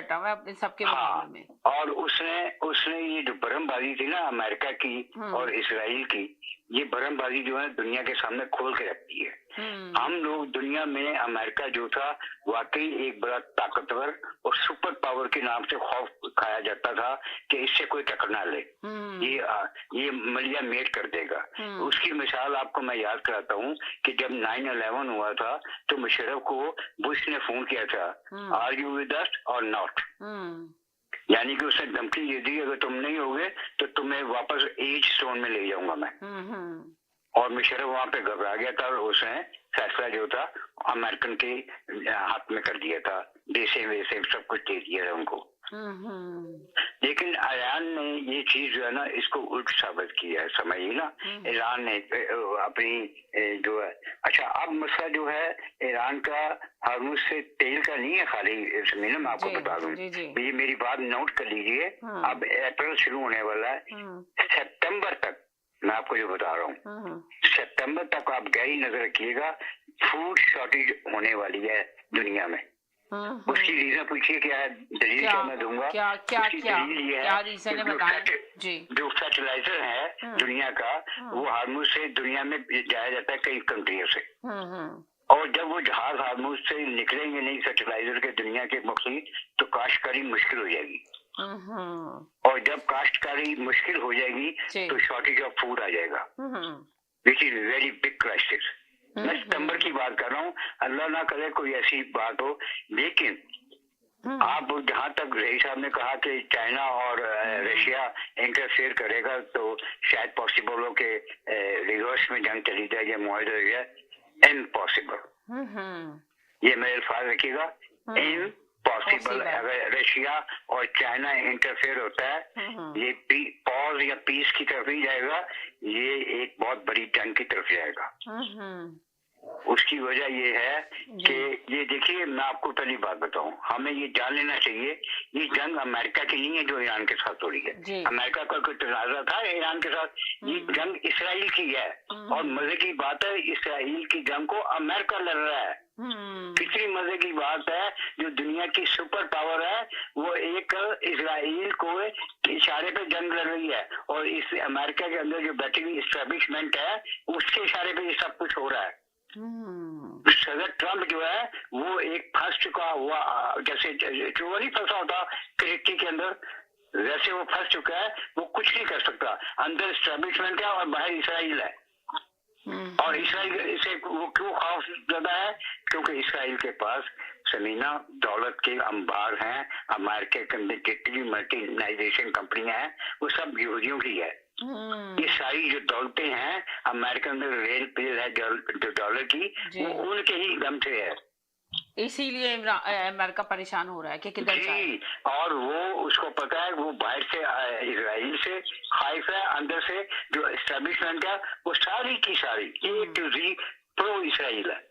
डटा हुआ है अपने सबके हाँ, मुकाबले में। और उसने उसने ये जो भरमबाजी थी ना अमेरिका की और इसराइल की, ये भरमबाजी जो है दुनिया के सामने खोल के रखती है। हम लोग दुनिया में अमेरिका जो था वाकई एक बड़ा ताकतवर और सुपर पावर के नाम से खौफ खाया जाता था कि इससे कोई टक्कर ना ले, ये मलिया मेट कर देगा। उसकी मिसाल आपको मैं याद कराता हूँ कि जब 9/11 हुआ था तो मुशर्रफ को बुश ने फोन किया था, आर यू विद अस और नॉट, यानी कि उसने धमकी दे दी अगर तुम नहीं होगे तो तुम्हें वापस एज स्टोन में ले जाऊंगा मैं। और मुशर्रफ वहां पे घबरा गया था और उसने फैसला जो था अमेरिकन के हाथ में कर दिया था, देशे वैसे सब कुछ दे दिया था उनको। लेकिन ईरान ने ये चीज जो है ना इसको उल्ट साबित किया है, समझिए ना। ईरान ने अपनी जो है, अच्छा अब मसला जो है ईरान का हॉर्मुज़ से तेल का नहीं है खाली, इसमें ना मैं आपको बता दूं, ये मेरी बात नोट कर लीजिए। अब अप्रैल शुरू होने वाला है, सितंबर तक मैं आपको जो बता रहा हूँ, सितंबर तक आप गहरी नजर रखिएगा, फूड शॉर्टेज होने वाली है दुनिया में। उसकी रीजन पूछिए क्या है, दलील क्या मैं दूंगा। दलील ये है जो फर्टिलाइजर है दुनिया का वो हार्मुज से दुनिया में जाया जाता है कई कंट्रियों से, और जब वो जहाज हार्मुज से निकलेंगे नहीं फर्टिलाइजर के दुनिया के मकसद तो काश्तकारी मुश्किल हो जाएगी, और जब काश्तकारी मुश्किल हो जाएगी तो शॉर्टेज ऑफ फूड आ जाएगा, which is very big crisis. मैं सितंबर की बात कर रहा हूँ, अल्लाह ना करे कोई ऐसी बात हो। लेकिन आप जहाँ तक रही साहब ने कहा कि चाइना और रशिया इंटरफेयर करेगा तो शायद पॉसिबल हो कि रिवर्स में जंग चली जाए या मुआहदा हो जाए, इम्पॉसिबल। ये मेरे अल्फाज रखिएगा, इम्पॉसिबल। अगर रशिया और चाइना इंटरफेयर होता है ये पॉज या पीस की तरफ ही जाएगा, ये एक बहुत बड़ी जंग की तरफ जाएगा। उसकी वजह ये है कि ये देखिए मैं आपको पहली बात बताऊं, हमें ये जान लेना चाहिए ये जंग अमेरिका की नहीं है जो ईरान के साथ हो रही है। अमेरिका का कोई तनाजा था ईरान के साथ, ये जंग इसराइल की है, और मजे की बात है इसराइल की जंग को अमेरिका लड़ रहा है। कितनी मजे की बात है, जो दुनिया की सुपर पावर है वो एक इसराइल को इशारे पे जंग लड़ रही है, और इस अमेरिका के अंदर जो बैठी हुई एस्टेब्लिशमेंट है उसके इशारे पे ये सब कुछ हो रहा है। सदर ट्रम्प जो है वो एक फंस चुका हुआ, जैसे जो नहीं फंसा होता क्रिकेट के अंदर, वैसे वो फंस चुका है, वो कुछ नहीं कर सकता। अंदर एस्टेब्लिशमेंट है और बाहर इसराइल है, और इसराइल से वो क्यों खौफ ज्यादा है, क्योंकि इसराइल के पास समीना दौलत के अंबार हैं। अमेरिका के अंदर जितनी भी मल्टीनाइजेशन कंपनियां हैं वो सब यहूदियों की है। ये सारी जो दौलतें हैं अमेरिका में रेल पे है जो डॉलर की, वो उनके ही दम से है, इसीलिए अमेरिका परेशान हो रहा है कि किधर जाए। और वो उसको पता है वो बाहर से इसराइल से खाइफ है, अंदर से जो एस्टेब्लिशमेंट है वो सारी की सारी ए टू जी प्रो इसराइल है।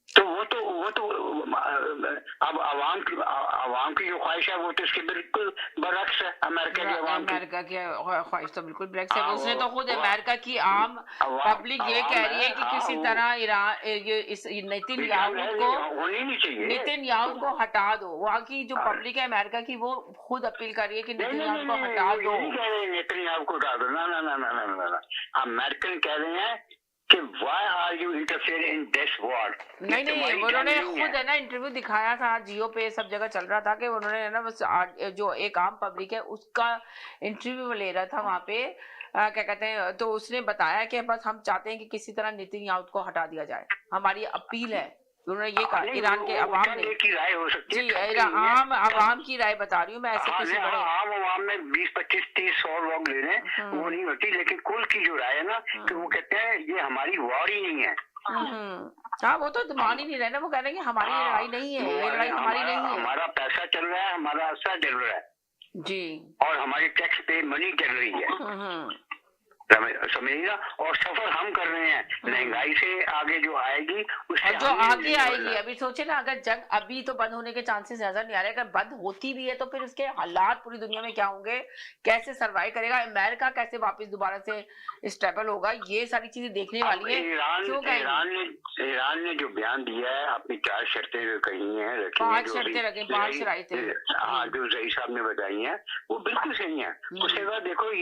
तो वो तो अब आवाम की जो ख्वाहिश है वो तो इसके बिल्कुल बरक्स है अमेरिका की आवाम की। अमेरिका की ख्वाहिश तो बिल्कुल बरक्स है। उसने तो खुद अमेरिका की आम पब्लिक ये कह रही है कि किसी तरह ईरान ये इस नेतन्याहू को हटा दो। वहाँ की जो पब्लिक है अमेरिका की वो खुद अपील कर रही है कि नेतन्याहू को हटा दो। नेतन्याहू को हटा दो, ना अमेरिकन कह रहे हैं कि why are you interfering in this war? नहीं उन्होंने खुद है ना इंटरव्यू दिखाया था, जियो पे सब जगह चल रहा था कि उन्होंने ना बस जो एक आम पब्लिक है उसका इंटरव्यू ले रहा था वहाँ पे, क्या कहते हैं, तो उसने बताया कि बस हम चाहते हैं कि किसी तरह नेतन्याहू को हटा दिया जाए, हमारी अपील है। उन्होंने ये कहा ईरान के अवाम ने की राय हो सकती है, आम अवाम की राय बता रही हूँ मैं, ऐसे किसी बड़े आम अवाम में 20, 25, 30, 100 लोग ले लें वो नहीं होती, लेकिन कुल की जो राय है ना कि वो कहते हैं ये हमारी वॉर ही नहीं है। हाँ वो तो मान ही नहीं रहे ना, वो कह रहे हैं कि हमारी लड़ाई नहीं है, ये लड़ाई हमारी नहीं है, हमारा पैसा चल रहा है, हमारा असर चल रहा है जी, और हमारी टैक्स पे मनी चल रही है। समझिए ना, और सफर हम कर रहे हैं, महंगाई से आगे जो आएगी उससे और जो हम आगे नहीं आएगी, निकलना। अभी सोचे ना, अगर जंग अभी तो बंद होने के चांसेस नजर नहीं आ रहे, अगर बंद होती भी है तो फिर उसके हालात पूरी दुनिया में क्या होंगे, कैसे सरवाइव करेगा अमेरिका, कैसे वापस दोबारा से स्टेबल होगा, ये सारी चीजें देखने अब वाली है। क्यों कहेंगे, ईरान ने जो बयान दिया है, अपनी 4 शर्तें कही हैं, रखी हैं, 5 जो शर्तें रखें, 5 शराइतें। हाँ, जो रईस साहब ने बताई हैं, वो बिल्कुल सही है। उसके बाद देखो